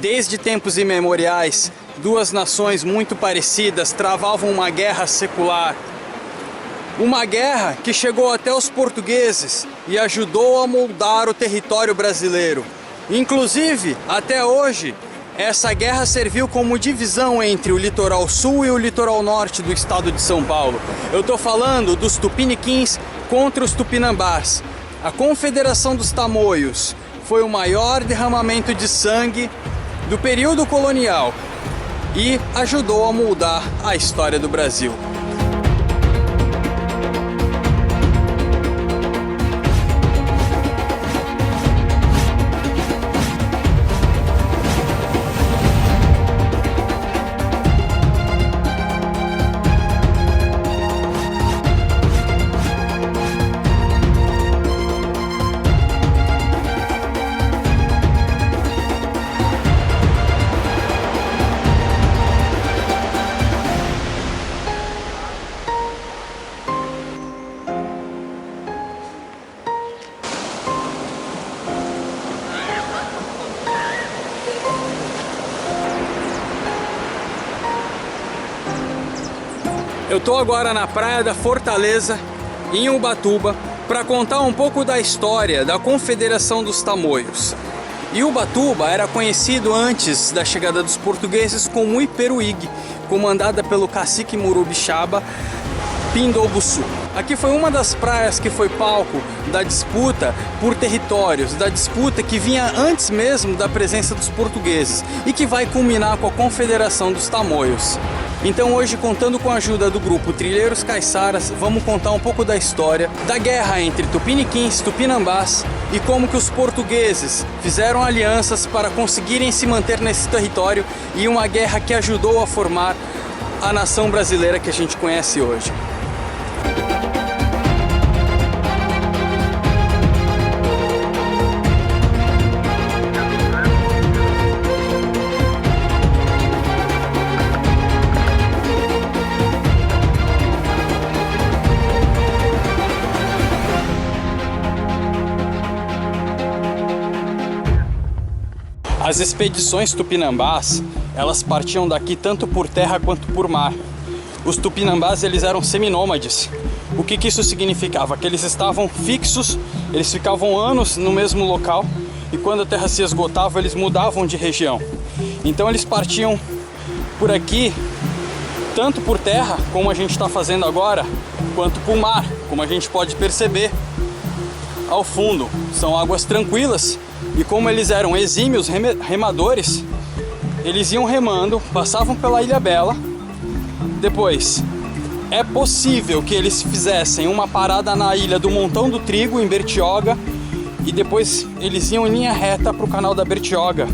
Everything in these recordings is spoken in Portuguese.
Desde tempos imemoriais, duas nações muito parecidas travavam uma guerra secular. Uma guerra que chegou até os portugueses e ajudou a moldar o território brasileiro. Inclusive, até hoje, essa guerra serviu como divisão entre o litoral sul e o litoral norte do estado de São Paulo. Eu estou falando dos tupiniquins contra os tupinambás. A Confederação dos Tamoios foi o maior derramamento de sangue do período colonial e ajudou a moldar a história do Brasil. Eu estou agora na praia da Fortaleza, em Ubatuba, para contar um pouco da história da Confederação dos Tamoios. E Ubatuba era conhecido antes da chegada dos portugueses como Iperuígue, comandada pelo cacique Murubixaba Pindobuçu. Aqui foi uma das praias que foi palco da disputa por territórios, da disputa que vinha antes mesmo da presença dos portugueses e que vai culminar com a Confederação dos Tamoios. Então hoje, contando com a ajuda do grupo Trilheiros Caiçaras, vamos contar um pouco da história da guerra entre tupiniquins, tupinambás e como que os portugueses fizeram alianças para conseguirem se manter nesse território, e uma guerra que ajudou a formar a nação brasileira que a gente conhece hoje. As expedições tupinambás, elas partiam daqui tanto por terra quanto por mar. Os tupinambás, eles eram seminômades. O que isso significava? Que eles estavam fixos, eles ficavam anos no mesmo local, e quando a terra se esgotava, eles mudavam de região. Então eles partiam por aqui, tanto por terra, como a gente está fazendo agora, quanto por mar, como a gente pode perceber ao fundo. São águas tranquilas. E como eles eram exímios remadores, eles iam remando, passavam pela Ilha Bela. Depois, é possível que eles fizessem uma parada na ilha do Montão do Trigo, em Bertioga, e depois eles iam em linha reta para o canal da Bertioga,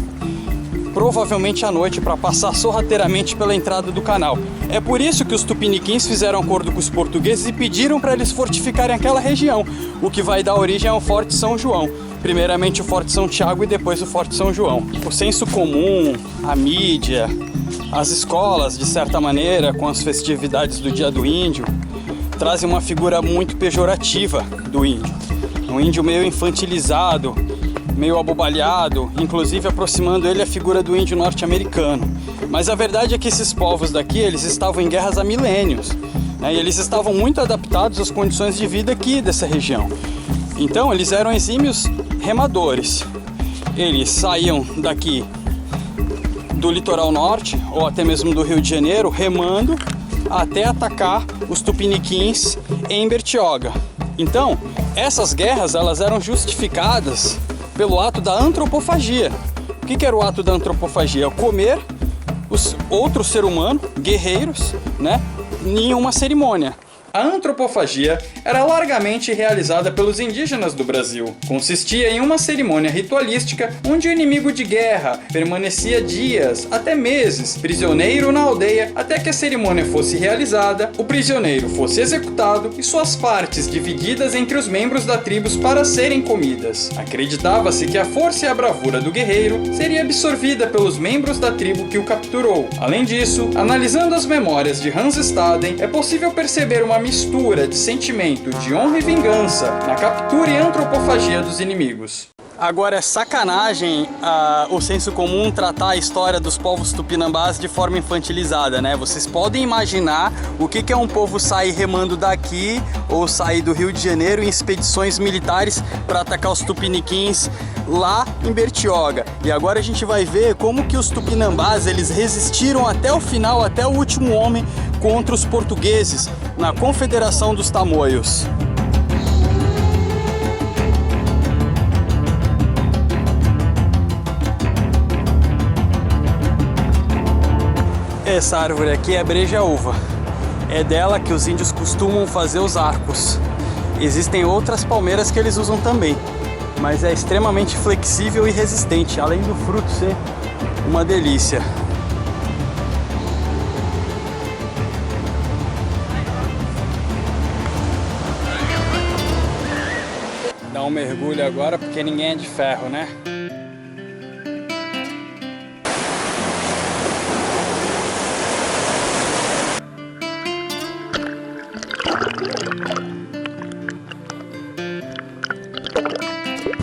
provavelmente à noite, para passar sorrateiramente pela entrada do canal. É por isso que os tupiniquins fizeram acordo com os portugueses e pediram para eles fortificarem aquela região, o que vai dar origem ao Forte São João. Primeiramente o Forte São Tiago e depois o Forte São João. O senso comum, a mídia, as escolas, de certa maneira, com as festividades do Dia do Índio, trazem uma figura muito pejorativa do índio. Um índio meio infantilizado, meio abobalhado, inclusive aproximando ele a figura do índio norte-americano. Mas a verdade é que esses povos daqui, eles estavam em guerras há milênios, né? E eles estavam muito adaptados às condições de vida aqui dessa região. Então eles eram exímios remadores. Eles saíam daqui do litoral norte, ou até mesmo do Rio de Janeiro, remando até atacar os tupiniquins em Bertioga. Então, essas guerras, elas eram justificadas pelo ato da antropofagia. O que era o ato da antropofagia? Comer os outros seres humanos, guerreiros, né, em uma cerimônia. A antropofagia era largamente realizada pelos indígenas do Brasil. Consistia em uma cerimônia ritualística onde o inimigo de guerra permanecia dias, até meses, prisioneiro na aldeia, até que a cerimônia fosse realizada, o prisioneiro fosse executado e suas partes divididas entre os membros da tribo para serem comidas. Acreditava-se que a força e a bravura do guerreiro seria absorvida pelos membros da tribo que o capturou. Além disso, analisando as memórias de Hans Staden, é possível perceber uma mistura de sentimento de honra e vingança na captura e antropofagia dos inimigos. Agora é sacanagem o senso comum tratar a história dos povos tupinambás de forma infantilizada, né? Vocês podem imaginar o que é um povo sair remando daqui ou sair do Rio de Janeiro em expedições militares para atacar os tupiniquins lá em Bertioga. E agora a gente vai ver como que os tupinambás eles resistiram até o final, até o último homem contra os portugueses na Confederação dos Tamoios. Essa árvore aqui é brejaúva. É dela que os índios costumam fazer os arcos. Existem outras palmeiras que eles usam também, mas é extremamente flexível e resistente, além do fruto ser uma delícia. Dá um mergulho agora porque ninguém é de ferro, né?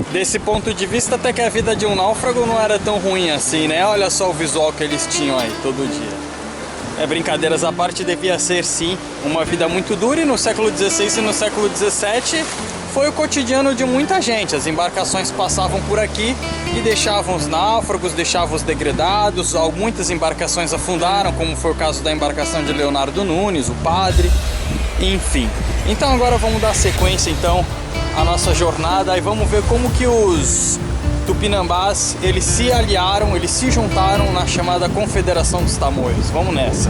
Desse ponto de vista, até que a vida de um náufrago não era tão ruim assim, né? Olha só o visual que eles tinham aí todo dia. Brincadeiras à parte, devia ser sim uma vida muito dura, e no século XVI e no século XVII foi o cotidiano de muita gente. As embarcações passavam por aqui e deixavam os náufragos, deixavam os degredados. Muitas embarcações afundaram, como foi o caso da embarcação de Leonardo Nunes, o padre, enfim. Então agora vamos dar sequência então a nossa jornada e vamos ver como que os tupinambás eles se aliaram, eles se juntaram na chamada Confederação dos Tamoios. Vamos nessa.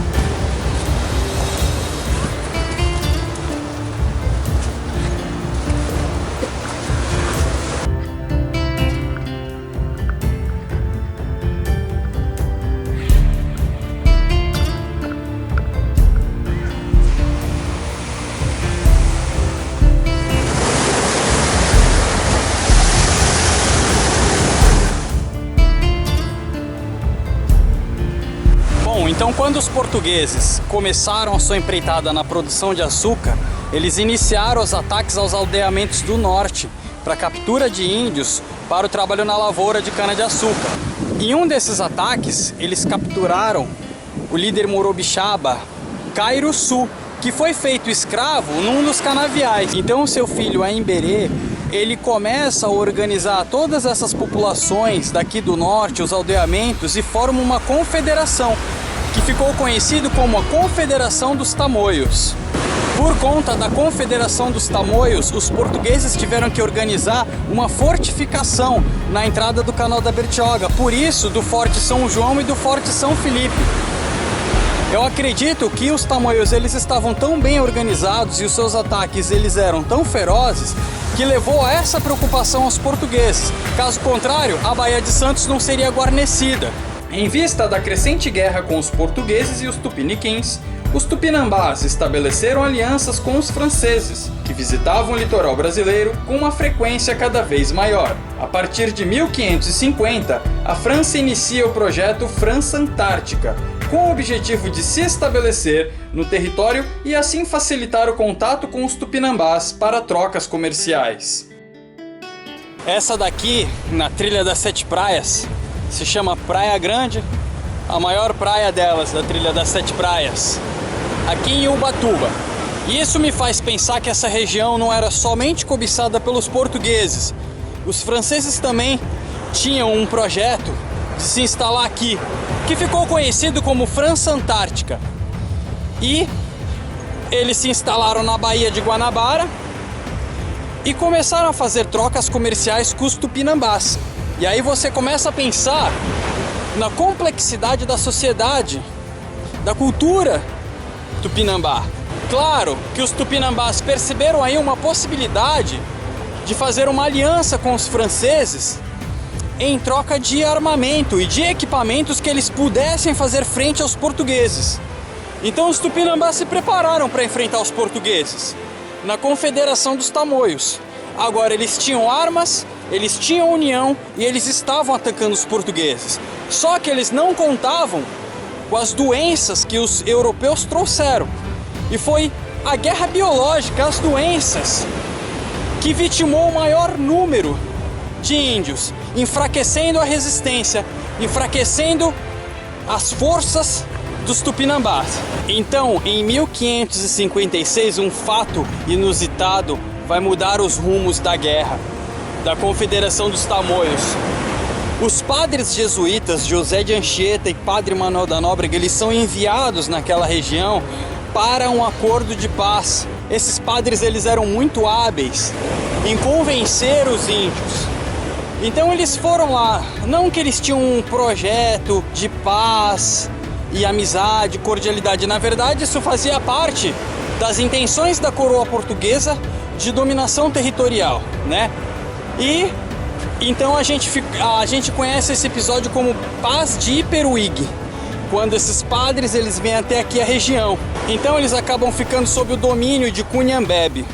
Então, quando os portugueses começaram a sua empreitada na produção de açúcar, eles iniciaram os ataques aos aldeamentos do norte para a captura de índios para o trabalho na lavoura de cana-de-açúcar. Em um desses ataques, eles capturaram o líder Morobixaba, Cairuçu, que foi feito escravo num dos canaviais. Então, seu filho Aimberê, ele começa a organizar todas essas populações daqui do norte, os aldeamentos, e forma uma confederação, que ficou conhecido como a Confederação dos Tamoios. Por conta da Confederação dos Tamoios, os portugueses tiveram que organizar uma fortificação na entrada do Canal da Bertioga, por isso do Forte São João e do Forte São Felipe. Eu acredito que os tamoios eles estavam tão bem organizados e os seus ataques eles eram tão ferozes que levou a essa preocupação aos portugueses. Caso contrário, a Baía de Santos não seria guarnecida. Em vista da crescente guerra com os portugueses e os tupiniquins, os tupinambás estabeleceram alianças com os franceses, que visitavam o litoral brasileiro com uma frequência cada vez maior. A partir de 1550, a França inicia o projeto França Antártica, com o objetivo de se estabelecer no território e assim facilitar o contato com os tupinambás para trocas comerciais. Essa daqui, na Trilha das Sete Praias, se chama Praia Grande, a maior praia delas, da Trilha das Sete Praias, aqui em Ubatuba. E isso me faz pensar que essa região não era somente cobiçada pelos portugueses. Os franceses também tinham um projeto de se instalar aqui, que ficou conhecido como França Antártica. E eles se instalaram na Baía de Guanabara e começaram a fazer trocas comerciais com os tupinambás. E aí você começa a pensar na complexidade da sociedade, da cultura tupinambá. Claro que os tupinambás perceberam aí uma possibilidade de fazer uma aliança com os franceses em troca de armamento e de equipamentos que eles pudessem fazer frente aos portugueses. Então os tupinambás se prepararam para enfrentar os portugueses na Confederação dos Tamoios. Agora eles tinham armas, eles tinham união e eles estavam atacando os portugueses. Só que eles não contavam com as doenças que os europeus trouxeram. E foi a guerra biológica, as doenças, que vitimou o maior número de índios, enfraquecendo a resistência, enfraquecendo as forças dos Tupinambás. Então, em 1556, um fato inusitado vai mudar os rumos da guerra, da Confederação dos Tamoios. Os padres jesuítas José de Anchieta e Padre Manuel da Nóbrega, eles são enviados naquela região para um acordo de paz. Esses padres, eles eram muito hábeis em convencer os índios. Então eles foram lá, não que eles tinham um projeto de paz e amizade, cordialidade. Na verdade, isso fazia parte das intenções da coroa portuguesa de dominação territorial, né? E então a gente conhece esse episódio como Paz de Iperuígue, quando esses padres eles vêm até aqui a região. Então eles acabam ficando sob o domínio de Cunhambebe.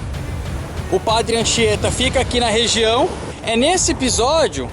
O padre Anchieta fica aqui na região. É nesse episódio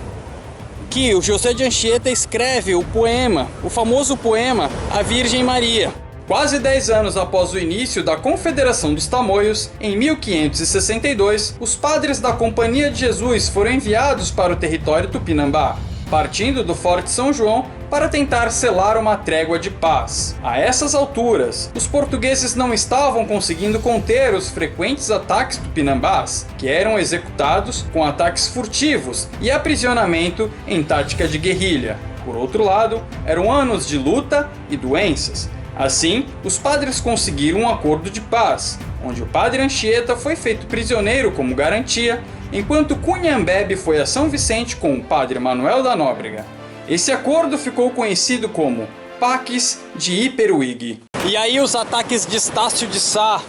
que o José de Anchieta escreve o poema, o famoso poema A Virgem Maria. Quase 10 anos após o início da Confederação dos Tamoios, em 1562, os padres da Companhia de Jesus foram enviados para o território tupinambá, partindo do Forte São João para tentar selar uma trégua de paz. A essas alturas, os portugueses não estavam conseguindo conter os frequentes ataques tupinambás, que eram executados com ataques furtivos e aprisionamento em tática de guerrilha. Por outro lado, eram anos de luta e doenças. Assim, os padres conseguiram um acordo de paz, onde o padre Anchieta foi feito prisioneiro como garantia, enquanto Cunhambebe foi a São Vicente com o padre Manuel da Nóbrega. Esse acordo ficou conhecido como Pax de Iperuígue. E aí os ataques de Estácio de Sá,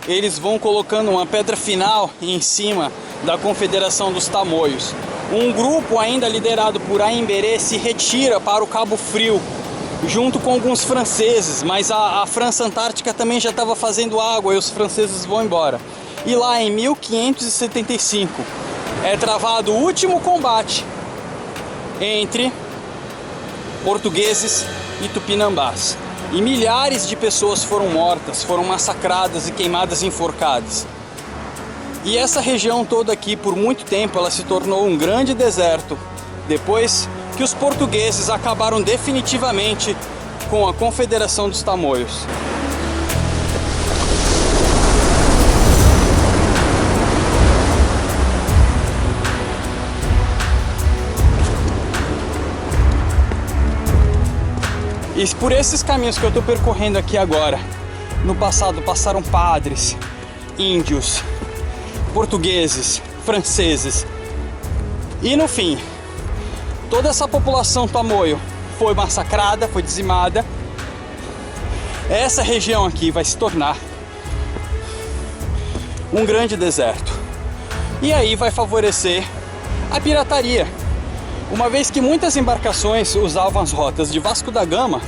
eles vão colocando uma pedra final em cima da Confederação dos Tamoios. Um grupo ainda liderado por Aimberê se retira para o Cabo Frio, junto com alguns franceses, mas a França Antártica também já estava fazendo água e os franceses vão embora. E lá em 1575 é travado o último combate entre portugueses e tupinambás. E milhares de pessoas foram mortas, foram massacradas e queimadas enforcadas. E essa região toda aqui, por muito tempo, ela se tornou um grande deserto, depois que os portugueses acabaram definitivamente com a Confederação dos Tamoios. E por esses caminhos que eu estou percorrendo aqui agora, no passado passaram padres, índios, portugueses, franceses. E no fim, toda essa população tamoio foi massacrada, foi dizimada. Essa região aqui vai se tornar um grande deserto. E aí vai favorecer a pirataria, uma vez que muitas embarcações usavam as rotas de Vasco da Gama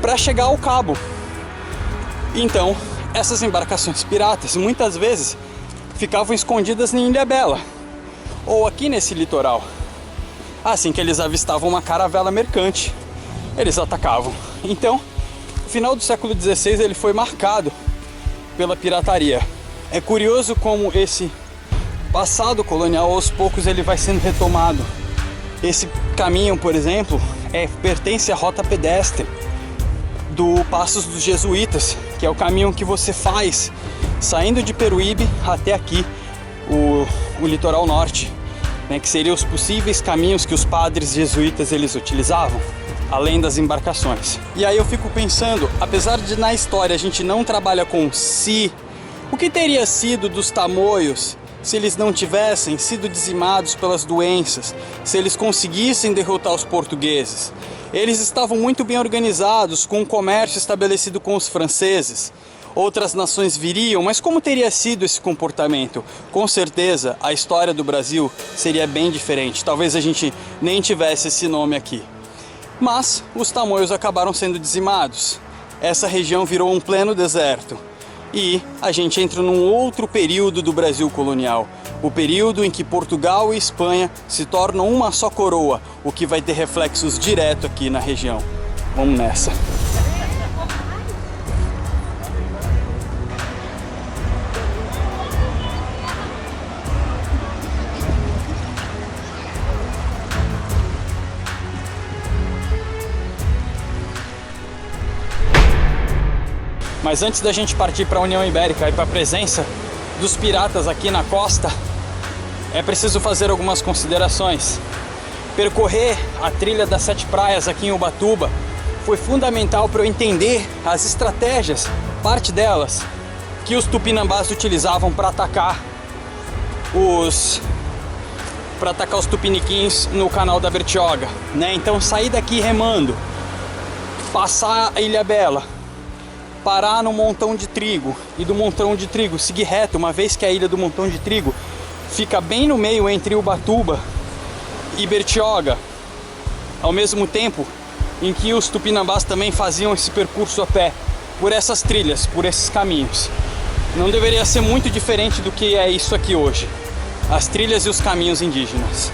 para chegar ao cabo. Então, essas embarcações piratas muitas vezes ficavam escondidas em Ilhabela ou aqui nesse litoral. Assim que eles avistavam uma caravela mercante, eles atacavam. Então, o final do século XVI ele foi marcado pela pirataria. É curioso como esse passado colonial aos poucos ele vai sendo retomado. Esse caminho, por exemplo, pertence à rota pedestre do Passos dos Jesuítas, que é o caminho que você faz saindo de Peruíbe até aqui, o litoral norte, né, que seriam os possíveis caminhos que os padres jesuítas eles utilizavam, além das embarcações. E aí eu fico pensando, apesar de na história a gente não trabalha com si, o que teria sido dos tamoios se eles não tivessem sido dizimados pelas doenças, se eles conseguissem derrotar os portugueses? Eles estavam muito bem organizados, com um comércio estabelecido com os franceses. Outras nações viriam, mas como teria sido esse comportamento? Com certeza, a história do Brasil seria bem diferente. Talvez a gente nem tivesse esse nome aqui. Mas os tamoios acabaram sendo dizimados. Essa região virou um pleno deserto. E a gente entra num outro período do Brasil colonial, o período em que Portugal e Espanha se tornam uma só coroa, o que vai ter reflexos direto aqui na região. Vamos nessa! Mas antes da gente partir para a União Ibérica e para a presença dos piratas aqui na costa, é preciso fazer algumas considerações. Percorrer a trilha das 7 praias aqui em Ubatuba foi fundamental para eu entender as estratégias, parte delas, que os tupinambás utilizavam para atacar os tupiniquins no canal da Bertioga, né? Então sair daqui remando, passar a Ilhabela, parar no Montão de Trigo e do Montão de Trigo seguir reto, uma vez que a ilha do Montão de Trigo fica bem no meio entre Ubatuba e Bertioga, ao mesmo tempo em que os tupinambás também faziam esse percurso a pé, por essas trilhas, por esses caminhos. Não deveria ser muito diferente do que é isso aqui hoje, as trilhas e os caminhos indígenas.